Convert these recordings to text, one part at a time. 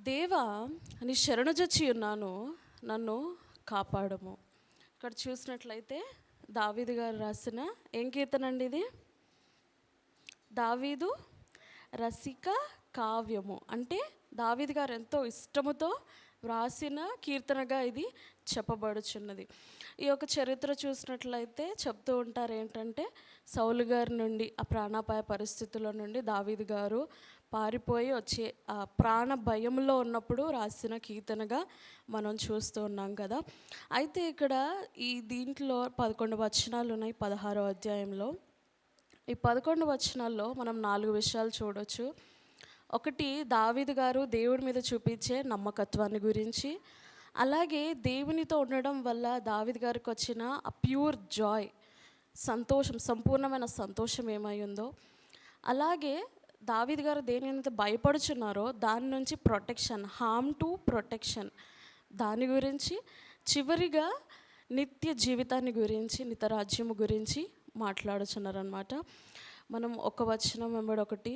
దేవా, నీ శరణుజొచ్చి ఉన్నాను, నన్ను కాపాడము. ఇక్కడ చూసినట్లయితే దావీదు గారు రాసిన ఏం కీర్తన అండి ఇది? దావీదు రసిక కావ్యము. అంటే దావీదు గారు ఎంతో ఇష్టముతో వ్రాసిన కీర్తనగా ఇది చెప్పబడుచున్నది. ఈ యొక్క చరిత్ర చూసినట్లయితే చెప్తూ ఉంటారు ఏంటంటే, సౌలు గారి నుండి ఆ ప్రాణాపాయ పరిస్థితుల నుండి దావీదు గారు పారిపోయి వచ్చే ఆ ప్రాణ భయంలో ఉన్నప్పుడు రాసిన కీర్తనగా మనం చూస్తూ ఉన్నాం కదా. అయితే ఇక్కడ ఈ దీంట్లో 11 వచనాలు ఉన్నాయి 16వ అధ్యాయంలో. ఈ 11 వచనాల్లో మనం 4 విషయాలు చూడొచ్చు. ఒకటి, దావీదు గారు దేవుడి మీద చూపించే నమ్మకత్వాన్ని గురించి, అలాగే దేవునితో ఉండడం వల్ల దావీదు గారికి వచ్చిన ఆ ప్యూర్ జాయ్, సంతోషం, సంపూర్ణమైన సంతోషం ఏమై ఉందో, అలాగే దావీదు గారు దేనినైతే భయపడుచున్నారో దాని నుంచి ప్రొటెక్షన్, హార్మ్ టు ప్రొటెక్షన్, దాని గురించి, చివరిగా నిత్య జీవితాన్ని గురించి, నిత్యరాజ్యము గురించి మాట్లాడుచున్నారనమాట. మనం ఒక వచనం వెంబడి ఒకటి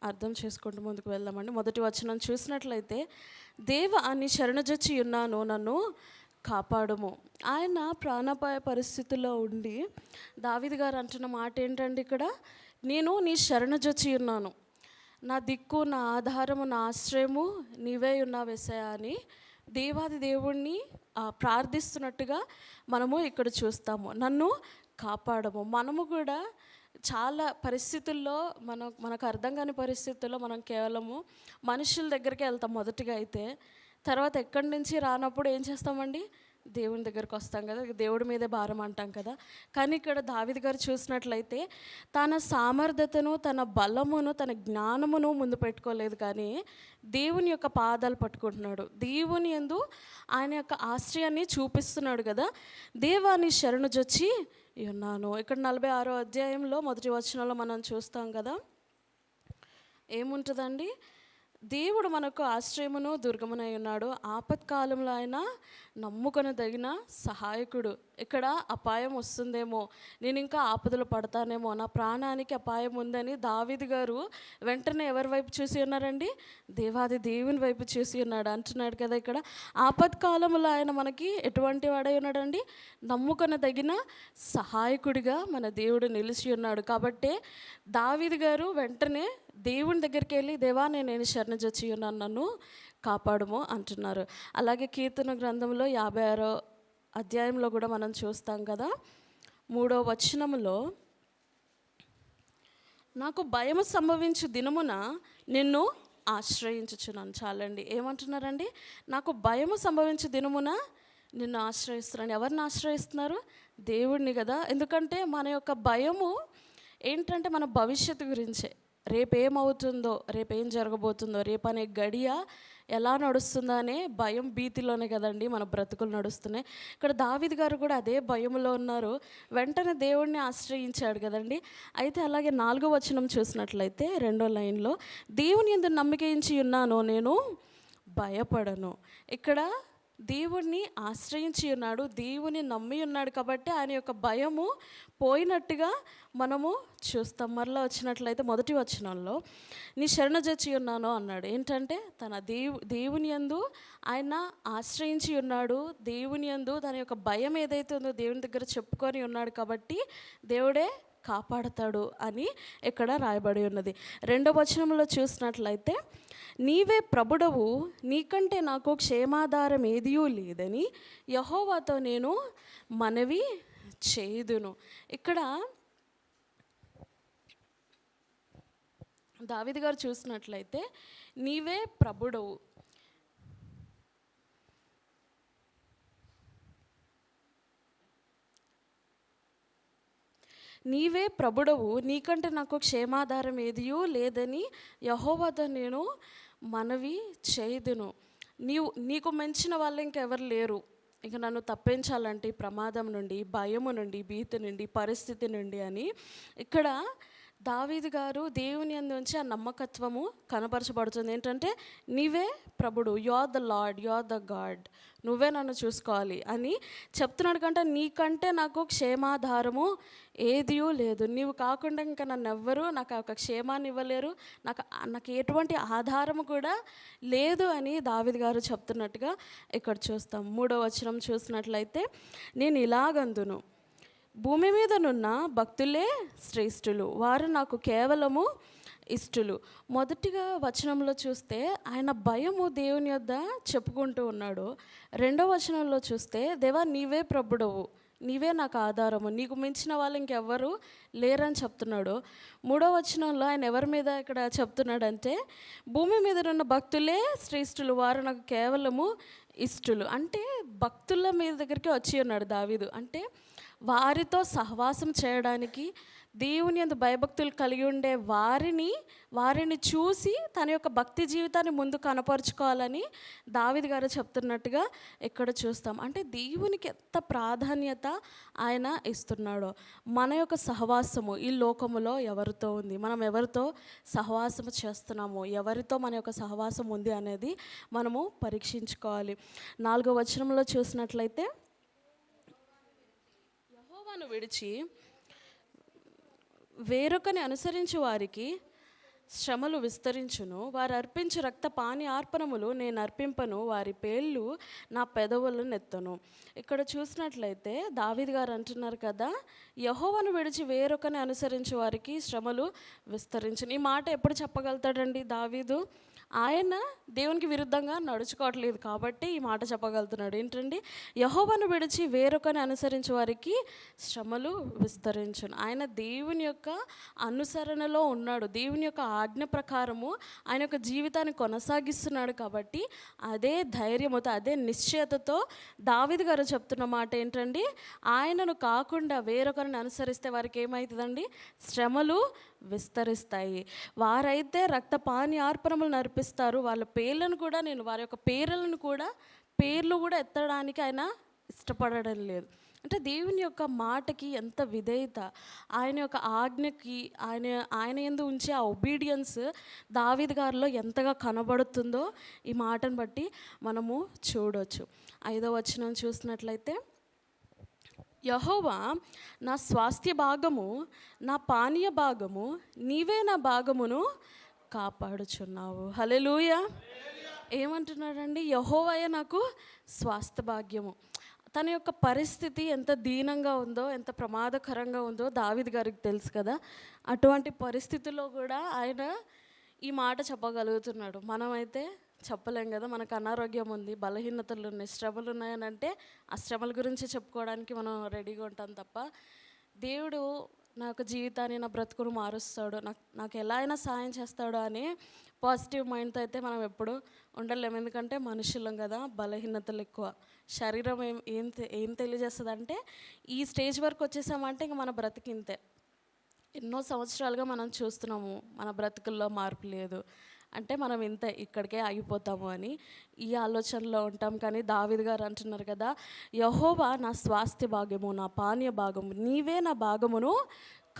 అర్థం చేసుకుంటూ ముందుకు వెళ్దామండి. మొదటి వచనం చూసినట్లయితే, దేవ నీ శరణుజొచ్చి ఉన్నాను, నన్ను కాపాడుము. ఆయన ప్రాణాపాయ పరిస్థితుల్లో ఉండి దావీదు గారు అంటున్న మాట ఏంటండి ఇక్కడ? నేను నీ శరణుజొచ్చి ఉన్నాను, నా దిక్కు, నా ఆధారము, నా ఆశ్రయము నీవే ఉన్నావు యేసయ్యా అని దేవాది దేవుణ్ణి ప్రార్థిస్తున్నట్టుగా మనము ఇక్కడ చూస్తాము. నన్ను కాపాడము. మనము కూడా చాలా పరిస్థితుల్లో మనకు అర్థం కాని పరిస్థితుల్లో మనం కేవలము మనుషుల దగ్గరికి వెళ్తాం మొదటిగా. అయితే తర్వాత ఎక్కడి నుంచి రానప్పుడు ఏం చేస్తామండి? దేవుని దగ్గరికి వస్తాం కదా, దేవుడి మీదే భారం అంటాం కదా. కానీ ఇక్కడ దావీదు గారు చూసినట్లయితే తన సామర్థ్యతను, తన బలమును, తన జ్ఞానమును ముందు పెట్టుకోలేదు, కానీ దేవుని యొక్క పాదాలు పట్టుకుంటున్నాడు. దేవుని యందు ఆయన యొక్క ఆశ్రయాన్ని చూపిస్తున్నాడు కదా. దేవాని శరణుజొచ్చి ఉన్నాను. ఇక్కడ 46వ అధ్యాయంలో మొదటి వచనంలో మనం చూస్తాం కదా, ఏముంటుందండి? దేవుడు మనకు ఆశ్రయమును దుర్గమునై ఉన్నాడు, ఆపత్కాలంలో ఆయన నమ్ముకొనదగిన సహాయకుడు. ఇక్కడ అపాయం వస్తుందేమో, నేను ఇంకా ఆపదలు పడతానేమో, నా ప్రాణానికి అపాయం ఉందని దావీదు గారు వెంటనే ఎవరి వైపు చూసి ఉన్నారండి? దేవాది దేవుని వైపు చూసి ఉన్నాడు అంటున్నాడు కదా. ఇక్కడ ఆపత్కాలంలో ఆయన మనకి ఎటువంటి వాడై ఉన్నాడండి? నమ్ముకొనదగిన సహాయకుడిగా మన దేవుడు నిలిచి ఉన్నాడు. కాబట్టి దావీదు గారు వెంటనే దేవుని దగ్గరికి వెళ్ళి, దేవా నేను శరణుజొచ్చి ఉన్నాను, నన్ను కాపాడుము అంటున్నారు. అలాగే కీర్తన గ్రంథంలో 56వ అధ్యాయంలో కూడా మనం చూస్తాం కదా, 3వ వచనంలో, నాకు భయము సంభవించు దినమున నిన్ను ఆశ్రయించుచున్నాను. చాలండి, ఏమంటున్నారండి? నాకు భయము సంభవించు దినమున నిన్ను ఆశ్రయిస్తున్నాను. ఎవరిని ఆశ్రయిస్తున్నారు? దేవుడిని కదా. ఎందుకంటే మన యొక్క భయము ఏంటంటే మన భవిష్యత్తు గురించే. రేపేమవుతుందో, రేపేం జరగబోతుందో, రేపు అనే గడియ ఎలా నడుస్తుందో అనే భయం, భీతిలోనే కదండి మన బ్రతుకులు నడుస్తున్నాయి. ఇక్కడ దావీదు గారు కూడా అదే భయంలో ఉన్నారు. వెంటనే దేవుడిని ఆశ్రయించాడు కదండి. అయితే అలాగే 4వ వచనం చూసినట్లయితే 2వ లైన్లో, దేవుని యందు నమ్మిక ఉన్నాను, నేను భయపడను. ఇక్కడ దేవుణ్ణి ఆశ్రయించి ఉన్నాడు, దేవుని నమ్మి ఉన్నాడు కాబట్టి ఆయన యొక్క భయము పోయినట్టుగా మనము చూస్తాం. మరలా వచ్చినట్లయితే మొదటి వచనంలో, నీ శరణుజొచ్చి ఉన్నాను అన్నాడు. ఏంటంటే తన దేవుని యందు ఆయన ఆశ్రయించి ఉన్నాడు, దేవుని యందు తన యొక్క భయం ఏదైతే ఉందో దేవుని దగ్గర చెప్పుకొని ఉన్నాడు కాబట్టి దేవుడే కాపాడతాడు అని ఇక్కడ రాయబడి ఉన్నది. 2వ వచనంలో చూసినట్లయితే, నీవే ప్రభుడవు, నీకంటే నాకు క్షేమాధారం ఏదియూ లేదని యెహోవాతో నేను మనవి చేయుదును. ఇక్కడ దావీదు గారు చూసినట్లయితే నీవే ప్రభుడవు, నీవే ప్రభుడవు, నీకంటే నాకు క్షేమాధారం ఏదియూ లేదని యెహోవాతో నేను మనవి చేయుదును. నీకు మించిన వాళ్ళు ఇంకెవరు లేరు ఇక నన్ను తప్పించాలంటే ప్రమాదం నుండి, భయము నుండి, భీతి నుండి, పరిస్థితి నుండి అని ఇక్కడ దావీదు గారు దేవుని యందు ఉంచి ఆ నమ్మకత్వము కనపరచబడుతుంది. ఏంటంటే నీవే ప్రభుడు, you are the Lord, you are the God, నువ్వే నన్ను చూసుకోవాలి అని చెప్తున్నాడు. కంటే నీకంటే నాకు క్షేమాధారము ఏదియూ లేదు, నీవు కాకుండా ఇంకా నన్ను ఎవ్వరూ నాకు ఒక క్షేమాన్ని ఇవ్వలేరు, నాకు ఎటువంటి ఆధారము కూడా లేదు అని దావీదు గారు చెప్తున్నట్టుగా ఇక్కడ చూస్తాం. 3వ వచనం చూసినట్లయితే, నేను ఇలాగందును, భూమి మీదనున్న భక్తులే శ్రేష్ఠులు, వారు నాకు కేవలము ఇష్టలు. మొదటిగా వచనంలో చూస్తే ఆయన భయము దేవుని యొద్ద చెప్పుకుంటూ ఉన్నాడు. 2వ వచనంలో చూస్తే, దేవా నీవే ప్రభుడవు, నీవే నాకు ఆధారము, నీకు మించిన వాళ్ళు ఇంకెవ్వరు లేరని చెప్తున్నాడు. 3వ వచనంలో ఆయన ఎవరి మీద ఇక్కడ చెప్తున్నాడంటే, భూమి మీద ఉన్న భక్తులే శ్రేష్ఠులు, వారు నాకు కేవలము ఇష్టలు. అంటే భక్తుల మీద దగ్గరికి వచ్చి ఉన్నాడు దావీదు. అంటే వారితో సహవాసం చేయడానికి, దేవుని యందు భయభక్తులు కలిగి ఉండే వారిని చూసి తన యొక్క భక్తి జీవితాన్ని ముందు కనపరుచుకోవాలని దావీదు గారు చెప్తున్నట్టుగా ఇక్కడ చూస్తాం. అంటే దేవునికి ఎంత ప్రాధాన్యత ఆయన ఇస్తున్నాడో. మన యొక్క సహవాసము ఈ లోకములో ఎవరితో ఉంది, మనం ఎవరితో సహవాసము చేస్తున్నాము, ఎవరితో మన యొక్క సహవాసం ఉంది అనేది మనము పరీక్షించుకోవాలి. 4వ వచనంలో చూసినట్లయితే, యెహోవాను విడిచి వేరొకని అనుసరించు వారికి శ్రమలు విస్తరించును, వారు అర్పించు రక్తపాని అర్పణములు నేను అర్పింపను, వారి పేర్లు నా పెదవులను నెత్తను. ఇక్కడ చూసినట్లయితే దావీదు గారు అంటున్నారు కదా, యెహోవాను విడిచి వేరొకని అనుసరించు వారికి శ్రమలు విస్తరించును. ఈ మాట ఎప్పుడు చెప్పగలుగుతాడండి దావీదు? ఆయన దేవునికి విరుద్ధంగా నడుచుకోవట్లేదు కాబట్టి ఈ మాట చెప్పగలుగుతున్నాడు. ఏంటండి, యెహోవాను విడిచి వేరొకని అనుసరించే వారికి శ్రమలు విస్తరించును. ఆయన దేవుని యొక్క అనుసరణలో ఉన్నాడు, దేవుని యొక్క ఆజ్ఞ ప్రకారము ఆయన యొక్క జీవితాన్ని కొనసాగిస్తున్నాడు. కాబట్టి అదే ధైర్యముతో, అదే నిశ్చయతతో దావీదు గారు చెప్తున్న మాట ఏంటండి, ఆయనను కాకుండా వేరొకరిని అనుసరిస్తే వారికి ఏమవుతుందండి, శ్రమలు విస్తరిస్తాయి. వారైతే రక్తపాని అర్పణములు నర్పిస్తారు, వాళ్ళ పేర్లను కూడా వారి యొక్క పేర్లు కూడా ఎత్తడానికి ఆయన ఇష్టపడడం లేదు. అంటే దేవుని యొక్క మాటకి ఎంత విధేయత, ఆయన యొక్క ఆజ్ఞకి ఆయన యందు ఉంచే ఆ ఒబీడియన్స్ దావీదు గారిలో ఎంతగా కనబడుతుందో ఈ మాటను బట్టి మనము చూడవచ్చు. 5వ వచనం చూసినట్లయితే, యెహోవా నా స్వాస్థ్య భాగము, నా పానీయ భాగము, నీవే నా భాగమును కాపాడుచున్నావు. హల్లెలూయా. ఏమంటున్నాడండి, యెహోవాయే నాకు స్వాస్థ్య భాగ్యము. తన యొక్క పరిస్థితి ఎంత దీనంగా ఉందో, ఎంత ప్రమాదకరంగా ఉందో దావీదు గారికి తెలుసు కదా. అటువంటి పరిస్థితుల్లో కూడా ఆయన ఈ మాట చెప్పగలుగుతున్నాడు. మనమైతే చెప్పలేం కదా. మనకు అనారోగ్యం ఉంది, బలహీనతలు ఉన్నాయి, శ్రమలు ఉన్నాయని అంటే ఆ శ్రమల గురించి చెప్పుకోవడానికి మనం రెడీగా ఉంటాం తప్ప, దేవుడు నా యొక్క జీవితాన్ని, నా బ్రతుకును మారుస్తాడు, నాకు ఎలా అయినా సహాయం చేస్తాడు అని పాజిటివ్ మైండ్తో అయితే మనం ఎప్పుడు ఉండలేము. ఎందుకంటే మనుషులం కదా, బలహీనతలు ఎక్కువ. శరీరం ఏం తెలియజేస్తుంది అంటే, ఈ స్టేజ్ వరకు వచ్చేసామంటే ఇంక మన బ్రతికింతే. ఎన్నో సంవత్సరాలుగా మనం చూస్తున్నాము మన బ్రతుకుల్లో మార్పు లేదు అంటే మనం ఇంతే, ఇక్కడికే ఆగిపోతాము అని ఈ ఆలోచనలో ఉంటాం. కానీ దావీదు గారు అంటున్నారు కదా, యెహోవా నా స్వాస్థ్య భాగము, నా పానీయ భాగము, నీవే నా భాగమును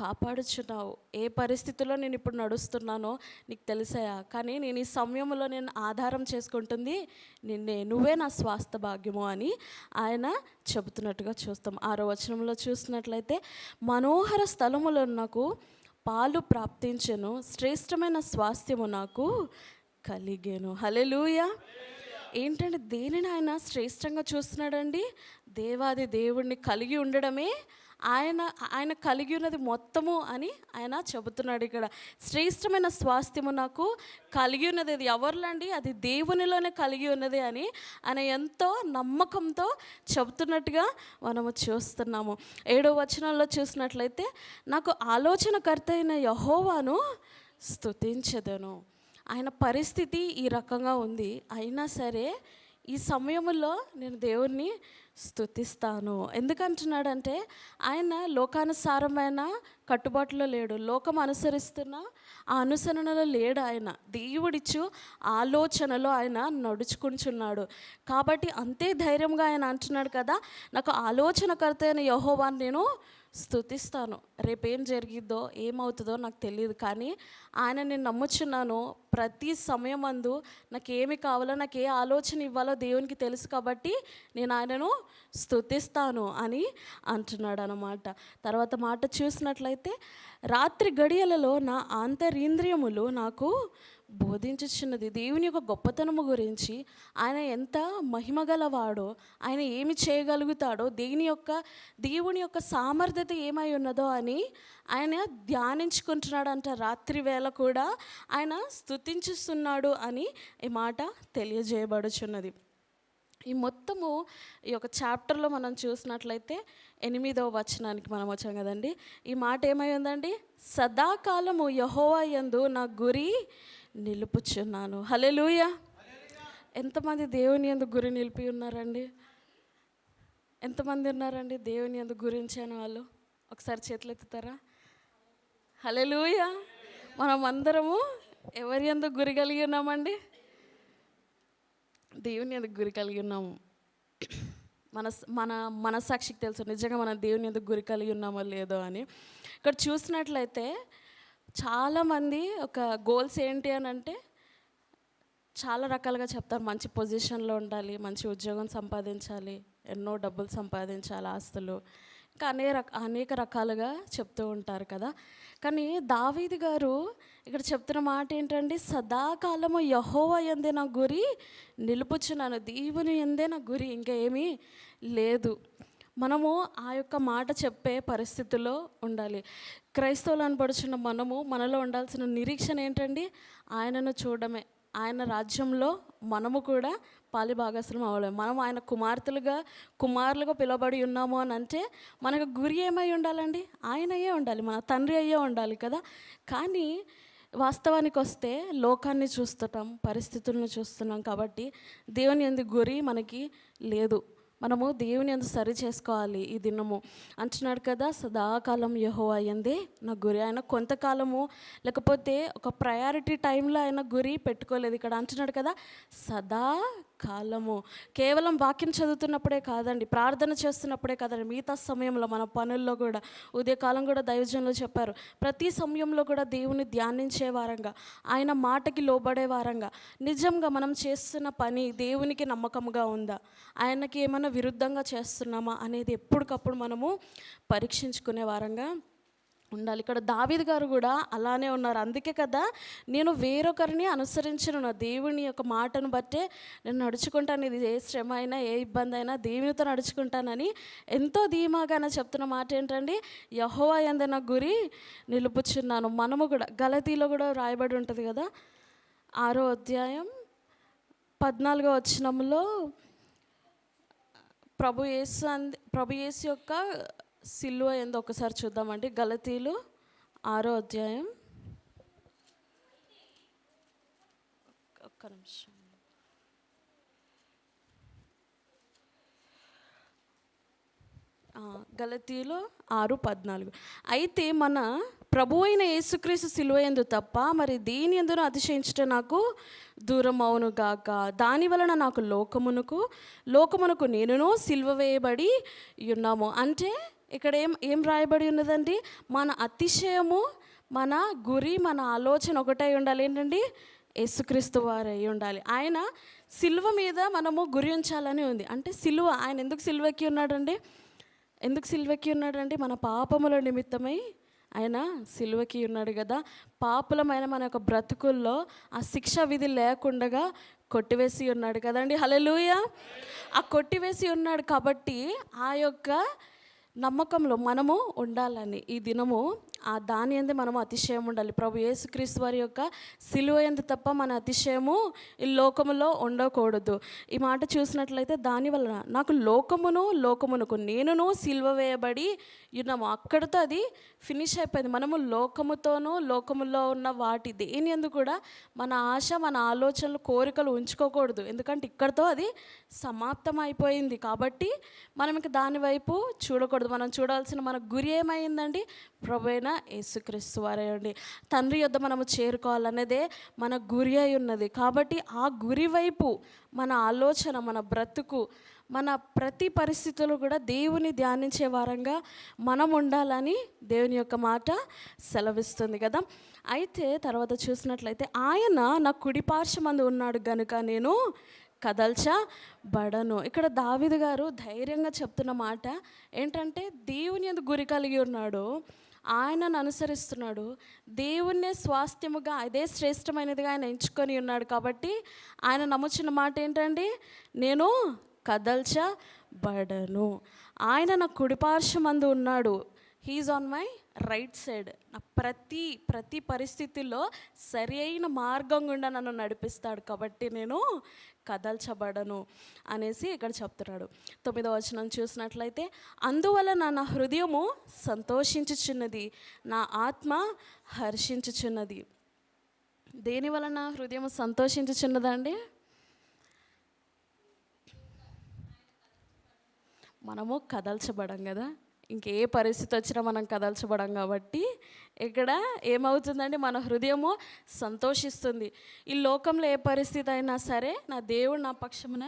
కాపాడుచున్నావు. ఏ పరిస్థితుల్లో నేను ఇప్పుడు నడుస్తున్నానో నీకు తెలిసాయా, కానీ నేను ఈ సమయంలో నేను ఆధారం చేసుకుంటుంది నిన్నే, నువ్వే నా స్వాస్థ్య భాగ్యము అని ఆయన చెబుతున్నట్టుగా చూస్తాం. 6వ వచనంలో చూసినట్లయితే, మనోహర స్థలములో నాకు పాలు ప్రాప్తించెను, శ్రేష్టమైన స్వాస్థ్యము నాకు కలిగేను. హల్లెలూయా. ఏంటంటే దేనిని ఆయన శ్రేష్టంగా చూస్తున్నాడండి, దేవాది దేవుడిని కలిగి ఉండడమే ఆయన కలిగి ఉన్నది మొత్తము అని ఆయన చెబుతున్నాడు. ఇక్కడ శ్రేష్టమైన స్వాస్థ్యము నాకు కలిగి ఉన్నది, అది ఎవరిలో అండి, అది దేవునిలోనే కలిగి ఉన్నది అని ఆయన ఎంతో నమ్మకంతో చెబుతున్నట్టుగా మనము చూస్తున్నాము. 7వ వచనంలో చూసినట్లయితే, నాకు ఆలోచనకర్త అయిన యెహోవాను స్తుతించెదను. ఆయన పరిస్థితి ఈ రకంగా ఉంది, అయినా సరే ఈ సమయంలో నేను దేవుణ్ణి స్తుతిస్తాను. ఎందుకంటున్నాడంటే ఆయన లోకానుసారమైన కట్టుబాటులో లేడు, లోకం అనుసరిస్తున్న ఆ అనుసరణలో లేడు. ఆయన దేవుడిచ్చు ఆలోచనలో ఆయన నడుచుకుంటున్నాడు. కాబట్టి అంతే ధైర్యంగా ఆయన అంటున్నాడు కదా, నాకు ఆలోచనకర్త అయిన యెహోవాను నేను స్తుతిస్తాను. రేపేం జరిగిద్దో ఏమవుతుందో నాకు తెలియదు, కానీ ఆయన నేను నమ్ముచున్నాను. ప్రతి సమయమందు నాకేమి కావాలో, నాకు ఏ ఆలోచన ఇవ్వాలో దేవునికి తెలుసు కాబట్టి నేను ఆయనను స్తుతిస్తాను అని అంటున్నాడు అన్నమాట. తర్వాత మాట చూసినట్లయితే, రాత్రి గడియలలో నా ఆంతరింద్రియములు నాకు బోధించుచున్నది దేవుని యొక్క గొప్పతనము గురించి, ఆయన ఎంత మహిమగలవాడో, ఆయన ఏమి చేయగలుగుతాడో, దేవుని యొక్క సామర్థ్యత ఏమై ఉన్నదో అని ఆయన ధ్యానించుకుంటున్నాడంట. రాత్రి వేళ కూడా ఆయన స్తుతించుస్తున్నాడు అని ఈ మాట తెలియజేయబడుచున్నది. ఈ మొత్తము ఈ యొక్క చాప్టర్లో మనం చూసినట్లయితే 8వ వచనానికి మనం వచ్చాం కదండి. ఈ మాట ఏమై ఉందండి? సదాకాలము యెహోవా యందు నా గురి నిలుపుచున్నాను. హల్లెలూయా. ఎంతమంది దేవుని యందు గురి నిలిపి ఉన్నారండి? ఎంతమంది ఉన్నారండి దేవుని యందు గురించిన వాళ్ళు? ఒకసారి చేతులు ఎత్తుతారా? హల్లెలూయా. మనం అందరము ఎవరి యందు గురి కలిగి ఉన్నామండి? దేవుని యందు గురి కలిగి ఉన్నాము. మన మన మనసాక్షికి తెలుసు నిజంగా మనం దేవుని యందు గురి కలిగి ఉన్నామో లేదో అని. ఇక్కడ చూసినట్లయితే చాలామంది ఒక గోల్స్ ఏంటి అని అంటే చాలా రకాలుగా చెప్తారు. మంచి పొజిషన్లో ఉండాలి, మంచి ఉద్యోగం సంపాదించాలి, ఎన్నో డబ్బులు సంపాదించాలి, ఆస్తులు, ఇంకా అనేక రకాలుగా చెప్తూ ఉంటారు కదా. కానీ దావీదు గారు ఇక్కడ చెప్తున్న మాట ఏంటండి? సదాకాలము యెహోవా యందే నా గురి నిలుపుచున్నాను. దేవుని యందే నా గురి, ఇంకా ఏమీ లేదు. మనము ఆ యొక్క మాట చెప్పే పరిస్థితుల్లో ఉండాలి. క్రైస్తవులు అనబడుచున్న మనలో ఉండాల్సిన నిరీక్షణ ఏంటండి? ఆయనను చూడడమే. ఆయన రాజ్యంలో మనము కూడా పాలిభాగస్రం అవ్వలేము. మనం ఆయన కుమారులుగా పిలువబడి ఉన్నాము అని అంటే మనకు గురి ఏమై ఉండాలండి? ఆయనయే ఉండాలి, మన తండ్రి అయ్యే ఉండాలి కదా. కానీ వాస్తవానికి వస్తే లోకాన్ని చూస్తున్నాం, పరిస్థితులను చూస్తున్నాం కాబట్టి దేవుని యందు గురి మనకి లేదు. మనము దేవుని యందు సరి చేసుకోవాలి. ఈ దినము అంటున్నాడు కదా, సదాకాలం యెహోవా యందే నా గురి. ఆయన కొంతకాలము లేకపోతే ఒక ప్రయారిటీ టైంలో ఆయన గురి పెట్టుకోలేదు. ఇక్కడ అంటున్నాడు కదా, సదాకాలము. కేవలం వాక్యం చదువుతున్నప్పుడే కాదండి, ప్రార్థన చేస్తున్నప్పుడే కాదండి, మిగతా సమయంలో మన పనుల్లో కూడా, ఉదయకాలం కూడా దైవజనులు చెప్పారు, ప్రతి సమయంలో కూడా దేవుని ధ్యానించే వారంగా, ఆయన మాటకి లోబడే వారంగా, నిజంగా మనం చేస్తున్న పని దేవునికి నమ్మకంగా ఉందా, ఆయనకి ఏమైనా విరుద్ధంగా చేస్తున్నామా అనేది ఎప్పటికప్పుడు మనము పరీక్షించుకునే వారంగా ఉండాలి. ఇక్కడ దావీదు గారు కూడా అలానే ఉన్నారు. అందుకే కదా, నేను వేరొకరిని అనుసరించను, నా దేవుని యొక్క మాటను బట్టే నేను నడుచుకుంటాను, ఇది ఏ శ్రమ అయినా ఏ ఇబ్బంది అయినా దేవునితో నడుచుకుంటానని ఎంతో ధీమాగానే చెప్తున్న మాట ఏంటండి? యెహోవా యందు నా గురి నిలుపుచున్నాను. మనము కూడా గలతీలో కూడా రాయబడి ఉంటుంది కదా, 6వ అధ్యాయం 14వ వచనంలో ప్రభు యేసు యొక్క సిలువ ఏందో ఒకసారి చూద్దామండి. గలతీలు 6వ అధ్యాయం, ఒక్క నిమిషం, గలతీలు 6:14. అయితే మన ప్రభు అయిన యేసుక్రీస్తు సిలువ యందు తప్ప మరి దేని యందును అతిశయించుట నాకు దూరం అవును గాక. దాని వలన నాకు లోకమునకు నేనును సిలువ వేయబడి ఉన్నాము. అంటే ఇక్కడ ఏం రాయబడి ఉన్నదండి? మన అతిశయము, మన గురి, మన ఆలోచన ఒకటై ఉండాలి. ఏంటండి? యేసుక్రీస్తు వారు అయి ఉండాలి. ఆయన సిలువ మీద మనము గురి ఉంచాలని ఉంది. అంటే సిలువ, ఆయన ఎందుకు సిలువెక్కి ఉన్నాడండి? మన పాపముల నిమిత్తమై ఆయన సిలువకి ఉన్నాడు కదా. పాపులమైన మన యొక్క బ్రతుకుల్లో ఆ శిక్ష విధి లేకుండా కొట్టివేసి ఉన్నాడు కదండి. హల్లెలూయా. ఆ కొట్టివేసి ఉన్నాడు కాబట్టి ఆ యొక్క నమ్మకంలో మనము ఉండాలని ఈ దినము దాని యందు మనము అతిశయం ఉండాలి. ప్రభు యేసుక్రీస్తు వారి యొక్క సిలువ యందు తప్ప మన అతిశయము ఈ లోకములో ఉండకూడదు. ఈ మాట చూసినట్లయితే దాని వలన నాకు లోకమునకు నేనును సిలువ వేయబడి ఉన్నాము. అక్కడితో అది ఫినిష్ అయిపోయింది. మనము లోకములో ఉన్న వాటి దేని యందు కూడా మన ఆశ, మన ఆలోచనలు, కోరికలు ఉంచుకోకూడదు. ఎందుకంటే ఇక్కడితో అది సమాప్తం అయిపోయింది. కాబట్టి మనం ఇంక దాని వైపు చూడకూడదు. మనం చూడాల్సిన మన గురి ఏమైందండి? ప్రభువైన అయిన యేసుక్రీస్తు వారే అండి. తండ్రి యొద్ద మనము చేరుకోవాలనేదే మన గురి అయి ఉన్నది. కాబట్టి ఆ గురి వైపు మన ఆలోచన, మన బ్రతుకు, మన ప్రతి పరిస్థితుల్లో కూడా దేవుని ధ్యానించే వారంగా మనం ఉండాలని దేవుని యొక్క మాట సెలవిస్తుంది కదా. అయితే తర్వాత చూసినట్లయితే ఆయన నా కుడిపార్శ్వమందు ఉన్నాడు గనుక నేను కదల్చబడను. ఇక్కడ దావీదు గారు ధైర్యంగా చెప్తున్న మాట ఏంటంటే, దేవుని యందు గురి కలిగి ఉన్నాడు, ఆయనను అనుసరిస్తున్నాడు, దేవుణ్ణే స్వాస్థ్యముగా అదే శ్రేష్టమైనదిగా ఆయన ఎంచుకొని ఉన్నాడు. కాబట్టి ఆయన నమ్ముచున్న మాట ఏంటండి, నేను కదల్చబడను. ఆయన నా కుడిపార్శ్వమందు ఉన్నాడు, he is on my right side. నా ప్రతి పరిస్థితుల్లో సరి అయిన మార్గం గుండా నన్ను నడిపిస్తాడు, కాబట్టి నేను కదల్చబడను అనేసి ఇక్కడ చెప్తున్నాడు. 9వ వచనం చూసినట్లయితే, అందువలన నా హృదయము సంతోషించుచున్నది, నా ఆత్మ హర్షించుచున్నది. దేని వలన హృదయం సంతోషించుచున్నదండి? మనము కదల్చబడం కదా, ఇంకే పరిస్థితి వచ్చినా మనం కదల్చబడం. కాబట్టి ఇక్కడ ఏమవుతుందండి, మన హృదయము సంతోషిస్తుంది. ఈ లోకంలో ఏ పరిస్థితి అయినా సరే నా దేవుడు నా పక్షమున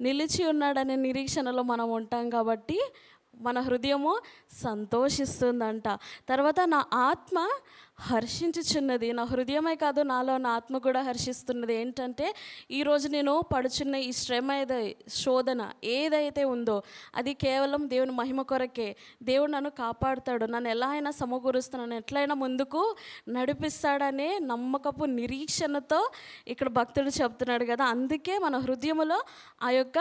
నిలిచి ఉన్నాడనే నిరీక్షణలో మనం ఉంటాం. కాబట్టి మన హృదయము సంతోషిస్తుందంట. తర్వాత నా ఆత్మ హర్షించుచున్నది. నా హృదయమే కాదు, నాలో నా ఆత్మ కూడా హర్షిస్తున్నది. ఏంటంటే, ఈరోజు నేను పడుచున్న ఈ శ్రమ శోధన ఏదైతే ఉందో అది కేవలం దేవుని మహిమ కొరకే. దేవుడు నన్ను కాపాడుతాడు, నన్ను ఎలా అయినా సమకూరుస్తున్నాను, ఎట్లయినా ముందుకు నడిపిస్తాడనే నమ్మకపు నిరీక్షణతో ఇక్కడ భక్తుడు చెప్తున్నాడు కదా. అందుకే మన హృదయంలో ఆ యొక్క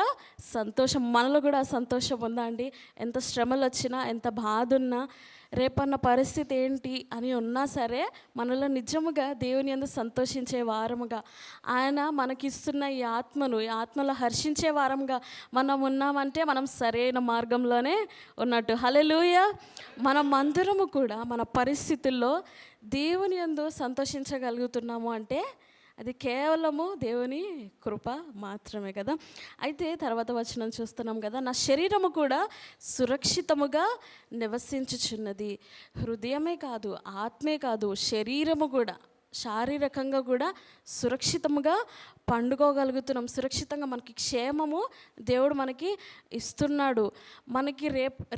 సంతోషం, మనలో కూడా ఆ సంతోషం ఉందా అండి? ఎంత శ్రమలు వచ్చినా, ఎంత బాధ ఉన్నా, రేపన్న పరిస్థితి ఏంటి అని ఉన్నా సరే మనలో నిజముగా దేవుని యందు సంతోషించే వారముగా, ఆయన మనకిస్తున్న ఈ ఆత్మలో హర్షించే వారముగా మనం ఉన్నామంటే మనం సరైన మార్గంలోనే ఉన్నట్టు. హల్లెలూయా. మనం అందరము కూడా మన పరిస్థితుల్లో దేవుని యందు సంతోషించగలుగుతున్నాము అంటే అది కేవలము దేవుని కృప మాత్రమే కదా. అయితే తర్వాత వచనం చూస్తున్నాం కదా, నా శరీరము కూడా సురక్షితముగా నివసించుచున్నది. హృదయమే కాదు, ఆత్మే కాదు, శరీరము కూడా, శారీరకంగా కూడా సురక్షితంగా పండుకోగలుగుతున్నాం. సురక్షితంగా మనకి క్షేమము దేవుడు మనకి ఇస్తున్నాడు. మనకి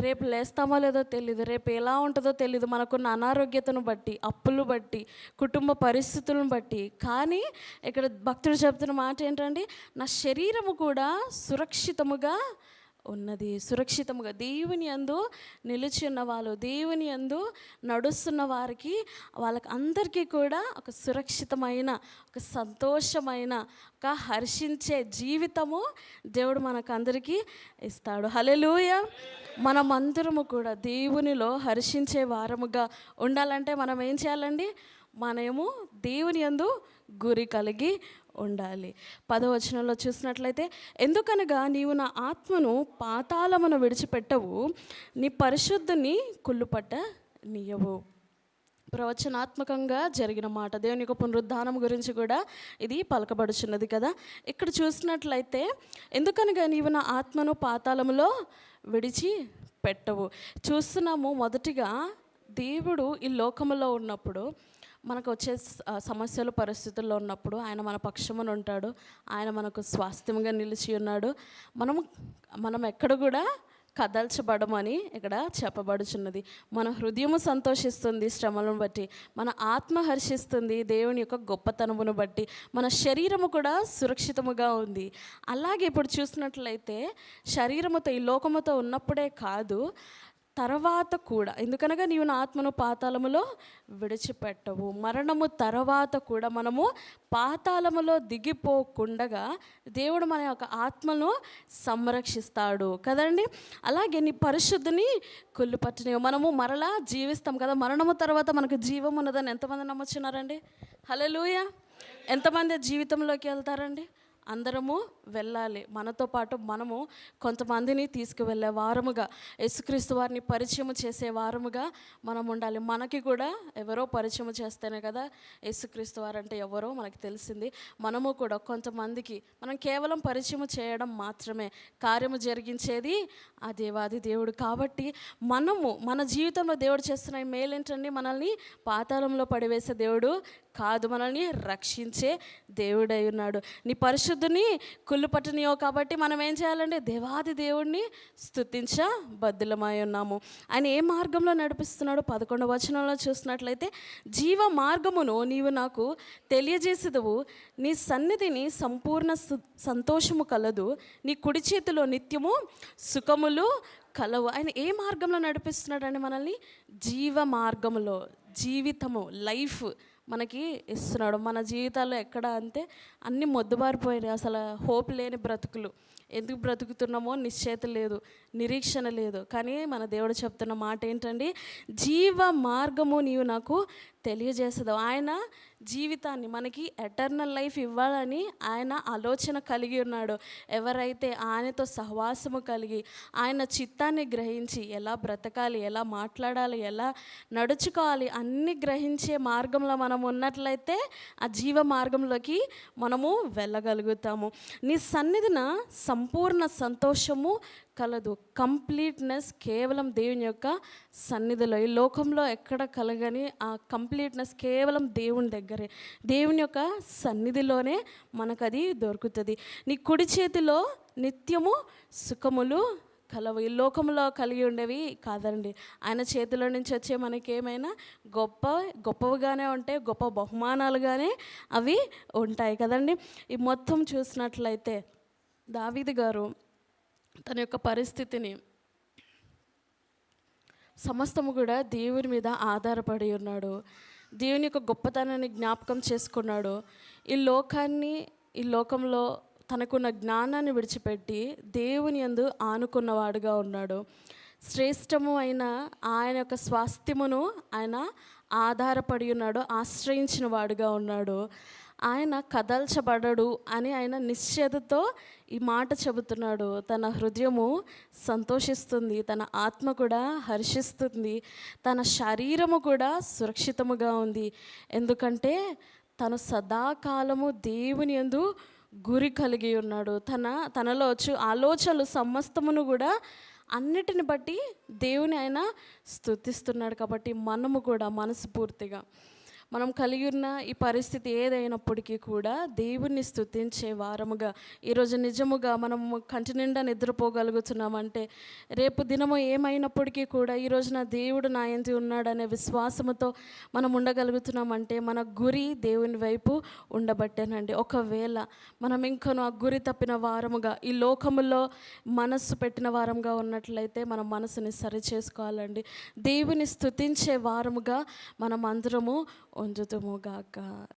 రేపు లేస్తామో లేదో తెలీదు, రేపు ఎలా ఉంటుందో తెలీదు, మనకున్న అనారోగ్యతను బట్టి, అప్పులు బట్టి, కుటుంబ పరిస్థితులను బట్టి. కానీ ఇక్కడ భక్తుడు చెప్తున్న మాట ఏంటంటే, నా శరీరము కూడా సురక్షితముగా ఉన్నది. సురక్షితముగా దేవుని యందు నిలిచి ఉన్న వాళ్ళు, దేవుని యందు నడుస్తున్న వారికి, వాళ్ళకి అందరికీ కూడా ఒక సురక్షితమైన, ఒక సంతోషమైన, ఒక హర్షించే జీవితము దేవుడు మనకు అందరికీ ఇస్తాడు. హల్లెలూయా. మనమందరము కూడా దేవునిలో హర్షించే వారముగా ఉండాలంటే మనం ఏం చేయాలండి? మనము దేవుని యందు గురి కలిగి ఉండాలి. 10వ వచనంలో చూసినట్లయితే, ఎందుకనగా నీవు నా ఆత్మను పాతాళమును విడిచిపెట్టవు, నీ పరిశుద్ధుని కుళ్ళుపట్ట నీయవు. ప్రవచనాత్మకంగా జరిగిన మాట, దేవుని యొక్క పునరుద్ధానం గురించి కూడా ఇది పలకబడుచున్నది కదా. ఇక్కడ చూసినట్లయితే, ఎందుకనగా నీవు నా ఆత్మను పాతాళములో విడిచి పెట్టవు. చూస్తున్నాము, మొదటిగా దేవుడు ఈ లోకములో ఉన్నప్పుడు, మనకు వచ్చే సమస్యలు, పరిస్థితుల్లో ఉన్నప్పుడు ఆయన మన పక్షమున ఉంటాడు, ఆయన మనకు స్వాస్థ్యంగా నిలిచి ఉన్నాడు. మనం ఎక్కడ కూడా కదల్చబడమని ఇక్కడ చెప్పబడుచున్నది. మన హృదయము సంతోషిస్తుంది శ్రమలను బట్టి, మన ఆత్మ హర్షిస్తుంది దేవుని యొక్క గొప్పతనమును బట్టి, మన శరీరము కూడా సురక్షితముగా ఉంది. అలాగే ఇప్పుడు చూసినట్లయితే శరీరముతో, ఈ లోకముతో ఉన్నప్పుడే కాదు, తర్వాత కూడా, ఎందుకనగా నీవు నా ఆత్మను పాతాళములో విడిచిపెట్టవు. మరణము తర్వాత కూడా మనము పాతాళములో దిగిపోకుండగా దేవుడు మన యొక్క ఆత్మను సంరక్షిస్తాడు కదండి. అలాగే నీ పరిశుద్ధిని కుళ్ళుపట్టనివ్వు. మనము మరలా జీవిస్తాం కదా, మరణము తర్వాత మనకు జీవం ఉన్నదని ఎంతమంది నమ్ముచున్నారండి? హల్లెలూయా. ఎంతమంది జీవితంలోకి వెళ్తారండి? అందరము వెళ్ళాలి. మనతో పాటు మనము కొంతమందిని తీసుకువెళ్ళే వారముగా, యేసుక్రీస్తు వారిని పరిచయం చేసే వారముగా మనం ఉండాలి. మనకి కూడా ఎవరో పరిచయం చేస్తేనే కదా యేసుక్రీస్తు వారంటే ఎవరో మనకి తెలిసింది. మనము కూడా కొంతమందికి మనం కేవలం పరిచయం చేయడం మాత్రమే, కార్యము జరిగించేది ఆ దేవాది దేవుడు. కాబట్టి మనము మన జీవితంలో దేవుడు చేస్తున్న ఈ మేలేంటండి, మనల్ని పాతాళంలో పడివేసే దేవుడు కాదు, మనల్ని రక్షించే దేవుడై ఉన్నాడు. నీ పరిశుద్ధుని కుళ్ళు పట్టనియో. కాబట్టి మనం ఏం చేయాలంటే దేవాది దేవుడిని స్తుతించ బద్దులమై ఉన్నాము. ఆయన ఏ మార్గంలో నడిపిస్తున్నాడు? 11వ వచనంలో చూసినట్లయితే, జీవ మార్గమును నీవు నాకు తెలియజేసేదవు, నీ సన్నిధిని సంపూర్ణ సంతోషము కలదు, నీ కుడి చేతిలో నిత్యము సుఖములు కలవు. ఆయన ఏ మార్గంలో నడిపిస్తున్నాడండి మనల్ని? జీవ మార్గములో, జీవితము, లైఫ్ మనకి ఇస్తున్నాడు. మన జీవితాల్లో ఎక్కడ అంతే అన్నీ మొద్దుబారిపోయినాయి, అసలు హోప్ లేని బ్రతుకులు. ఎందుకు బ్రతుకుతున్నామో నిశ్చయిత లేదు, నిరీక్షణ లేదు. కానీ మన దేవుడు చెప్తున్న మాట ఏంటండి? జీవ మార్గము నీవు నాకు తెలియజేసేది. ఆయన జీవితాన్ని మనకి ఎటర్నల్ లైఫ్ ఇవ్వాలని ఆయన ఆలోచన కలిగి ఉన్నాడు. ఎవరైతే ఆయనతో సహవాసము కలిగి ఆయన చిత్తాన్ని గ్రహించి ఎలా బ్రతకాలి, ఎలా మాట్లాడాలి, ఎలా నడుచుకోవాలి అన్నీ గ్రహించే మార్గంలో మనం ఉన్నట్లయితే ఆ జీవ మార్గంలోకి మనము వెళ్ళగలుగుతాము. నీ సన్నిధిన సంపూర్ణ సంతోషము కలదు. కంప్లీట్నెస్ కేవలం దేవుని యొక్క సన్నిధిలో. ఈ లోకంలో ఎక్కడ కలగని ఆ కంప్లీట్నెస్ కేవలం దేవుని దగ్గరే, దేవుని యొక్క సన్నిధిలోనే మనకు అది దొరుకుతుంది. నీ కుడి చేతిలో నిత్యము సుఖములు కలవు. ఈ లోకంలో కలిగి ఉండేవి కాదండి, ఆయన చేతిలో నుంచి వచ్చే మనకి ఏమైనా గొప్పవిగానే ఉంటాయి, గొప్ప బహుమానాలుగానే అవి ఉంటాయి కదండి. ఈ మొత్తం చూసినట్లయితే దావీదు గారు తన యొక్క పరిస్థితిని సమస్తము కూడా దేవుని మీద ఆధారపడి ఉన్నాడు. దేవుని యొక్క గొప్పతనాన్ని జ్ఞాపకం చేసుకున్నాడు. ఈ లోకంలో తనకున్న జ్ఞానాన్ని విడిచిపెట్టి దేవుని యందు ఆనుకున్నవాడుగా ఉన్నాడు. శ్రేష్టము అయిన ఆయన యొక్క స్వాస్థ్యమును ఆయన ఆధారపడి ఉన్నాడు, ఆశ్రయించిన వాడుగా ఉన్నాడు. ఆయన కదల్చబడడు అని ఆయన నిశ్చయతతో ఈ మాట చెబుతున్నాడు. తన హృదయము సంతోషిస్తుంది, తన ఆత్మ కూడా హర్షిస్తుంది, తన శరీరము కూడా సురక్షితముగా ఉంది. ఎందుకంటే తను సదాకాలము దేవుని యందు గురి కలిగి ఉన్నాడు. తనలో వచ్చి ఆలోచనలు సమస్తమును కూడా అన్నిటిని బట్టి దేవుని ఆయన స్తుతిస్తున్నాడు. కాబట్టి మనము కూడా మనస్ఫూర్తిగా మనం కలిగి ఉన్న ఈ పరిస్థితి ఏదైనప్పటికీ కూడా దేవుణ్ణి స్తుతించే వారముగా ఈరోజు నిజముగా మనం కంటి నిండా నిద్రపోగలుగుతున్నామంటే, రేపు దినము ఏమైనప్పటికీ కూడా ఈరోజు నా దేవుడు నా యందు ఉన్నాడనే విశ్వాసముతో మనం ఉండగలుగుతున్నామంటే మన గురి దేవుని వైపు ఉండబట్టేనండి. ఒకవేళ మనం ఇంకను ఆ గురి తప్పిన వారముగా ఈ లోకములో మనస్సు పెట్టిన వారముగా ఉన్నట్లయితే మన మనసుని సరి చేసుకోవాలండి. దేవుని స్తుతించే వారముగా మనం అందరము ఉంచుతుముగాక.